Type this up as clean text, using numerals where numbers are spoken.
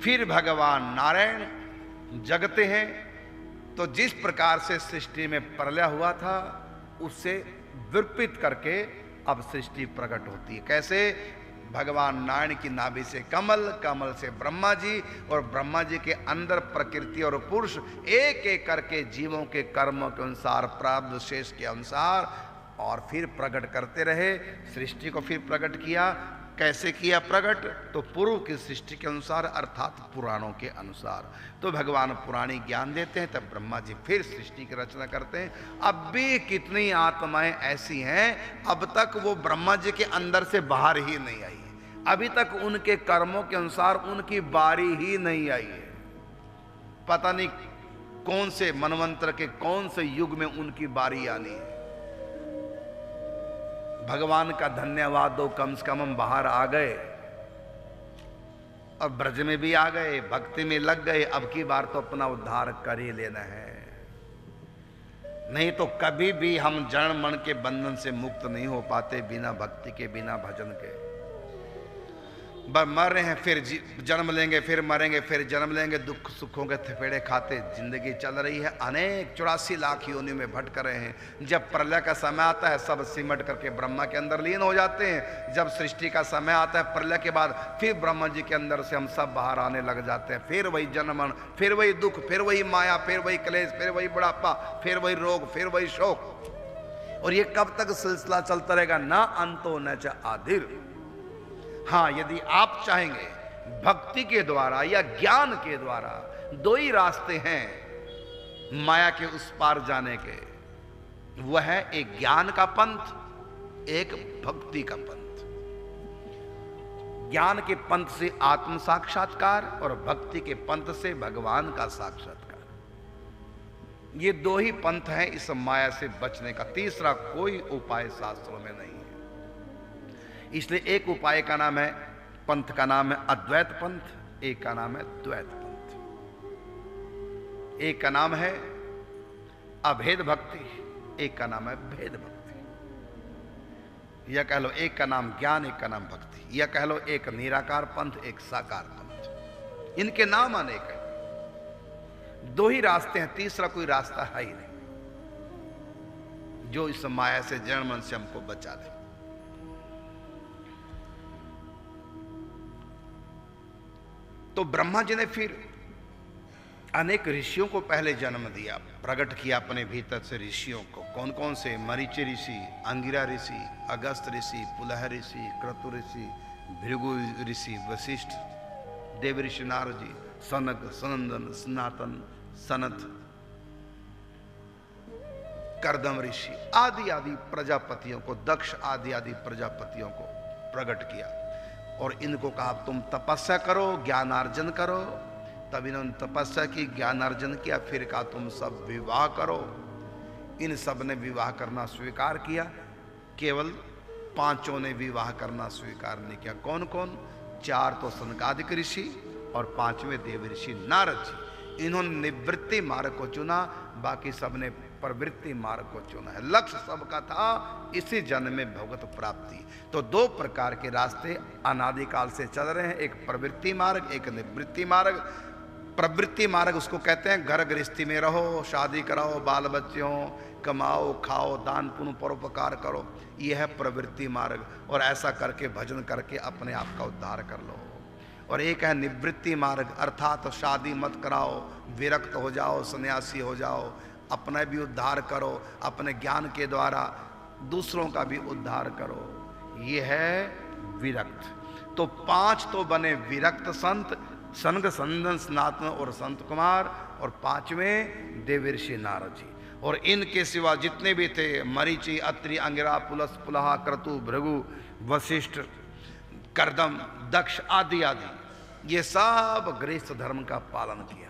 फिर भगवान नारायण जगते हैं। तो जिस प्रकार से सृष्टि में प्रलय हुआ था उससे विपरीत करके अब सृष्टि प्रकट होती है। कैसे? भगवान नारायण की नाभि से कमल, कमल से ब्रह्मा जी, और ब्रह्मा जी के अंदर प्रकृति और पुरुष एक एक करके जीवों के कर्मों के अनुसार, प्रारब्ध शेष के अनुसार, और फिर प्रकट करते रहे। सृष्टि को फिर प्रकट किया। कैसे किया प्रकट? तो पूर्व की सृष्टि के अनुसार, अर्थात पुराणों के अनुसार। तो भगवान पुराणी ज्ञान देते हैं, तब ब्रह्मा जी फिर सृष्टि की रचना करते हैं। अब भी कितनी आत्माएं ऐसी हैं, अब तक वो ब्रह्मा जी के अंदर से बाहर ही नहीं आई है। अभी तक उनके कर्मों के अनुसार उनकी बारी ही नहीं आई है। पता नहीं कौन से मनवंतर के कौन से युग में उनकी बारी आनी है। भगवान का धन्यवाद दो, कम से कम हम बाहर आ गए और ब्रज में भी आ गए, भक्ति में लग गए। अब की बार तो अपना उद्धार कर ही लेना है, नहीं तो कभी भी हम जड़ मन के बंधन से मुक्त नहीं हो पाते बिना भक्ति के, बिना भजन के। मर रहे हैं, फिर जन्म लेंगे, फिर मरेंगे, फिर जन्म लेंगे, दुख सुखों के थपेड़े खाते जिंदगी चल रही है। अनेक 84 लाख योनियों में भटक रहे हैं। जब प्रलय का समय आता है सब सिमट करके ब्रह्मा के अंदर लीन हो जाते हैं। जब सृष्टि का समय आता है प्रलय के बाद, फिर ब्रह्मा जी के अंदर से हम सब बाहर आने लग जाते हैं। फिर वही जन्म, फिर वही दुख, फिर वही माया, फिर वही क्लेश, फिर वही बुढ़ापा, फिर वही रोग, फिर वही शोक। और ये कब तक सिलसिला चलता रहेगा? ना अंतो न च आदिर। हाँ, यदि आप चाहेंगे भक्ति के द्वारा या ज्ञान के द्वारा, दो ही रास्ते हैं माया के उस पार जाने के। वह है एक ज्ञान का पंथ, एक भक्ति का पंथ। ज्ञान के पंथ से आत्म साक्षात्कार और भक्ति के पंथ से भगवान का साक्षात्कार। ये दो ही पंथ हैं इस माया से बचने का। तीसरा कोई उपाय शास्त्रों में नहीं है। इसलिए एक उपाय का नाम है, पंथ का नाम है अद्वैत पंथ, एक का नाम है द्वैत पंथ। एक का नाम है अभेद भक्ति, एक का नाम है भेद भक्ति। या कह लो एक का नाम ज्ञान, एक का नाम भक्ति। या कह लो एक निराकार पंथ, एक साकार पंथ। इनके नाम अनेक हैं, दो ही रास्ते हैं, तीसरा कोई रास्ता है ही नहीं जो इस माया से, जड़ मन से हमको बचा दे। तो ब्रह्मा जी ने फिर अनेक ऋषियों को पहले जन्म दिया, प्रकट किया अपने भीतर से ऋषियों को। कौन कौन से? मरीचि ऋषि, अंगिरा ऋषि, अगस्त ऋषि, पुलह ऋषि, क्रतु ऋषि, भृगु ऋषि, वशिष्ठ, देव ऋषि नारद जी, सनक, सनंदन, सनातन, सनत, कर्दम ऋषि आदि आदि प्रजापतियों को, दक्ष आदि आदि प्रजापतियों को प्रकट किया। और इनको कहा तुम तपस्या करो, ज्ञानार्जन करो। तब इन्होंने तपस्या की, ज्ञानार्जन किया। फिर कहा तुम सब विवाह करो। इन सब ने विवाह करना स्वीकार किया, केवल पांचों ने विवाह करना स्वीकार नहीं किया। कौन कौन? 4 तो सनकादिक ऋषि और 5वें देव ऋषि नारद जी। इन्होंने निवृत्ति मार्ग को चुना, बाकी सब ने प्रवृत्ति मार्ग को चुना है। लक्ष्य सबका था इसी जन्म में भगवत प्राप्ति। तो 2 प्रकार के रास्ते अनादिकाल से चल रहे हैं, एक प्रवृत्ति मार्ग, एक निवृत्ति मार्ग। प्रवृत्ति मार्ग उसको कहते हैं घर गृहस्थी में रहो, शादी कराओ, बाल बच्चों, कमाओ, खाओ, दान पुण्य परोपकार करो, यह है प्रवृत्ति मार्ग। और ऐसा करके भजन करके अपने आप का उद्धार कर लो। और एक है निवृत्ति मार्ग, अर्थात शादी मत कराओ, विरक्त हो जाओ, सन्यासी हो जाओ, अपना भी उद्धार करो, अपने ज्ञान के द्वारा दूसरों का भी उद्धार करो। ये है विरक्त। तो 5 तो बने विरक्त संत, सनक, सनंदन, सनातन और संत कुमार, और 5वें देवर्षि नारद जी। और इनके सिवा जितने भी थे, मरीचि, अत्रि, अंगिरा, पुलस, पुलहा, क्रतु, भृगु, वशिष्ठ, कर्दम, दक्ष आदि आदि, ये सब गृहस्थ धर्म का पालन किया।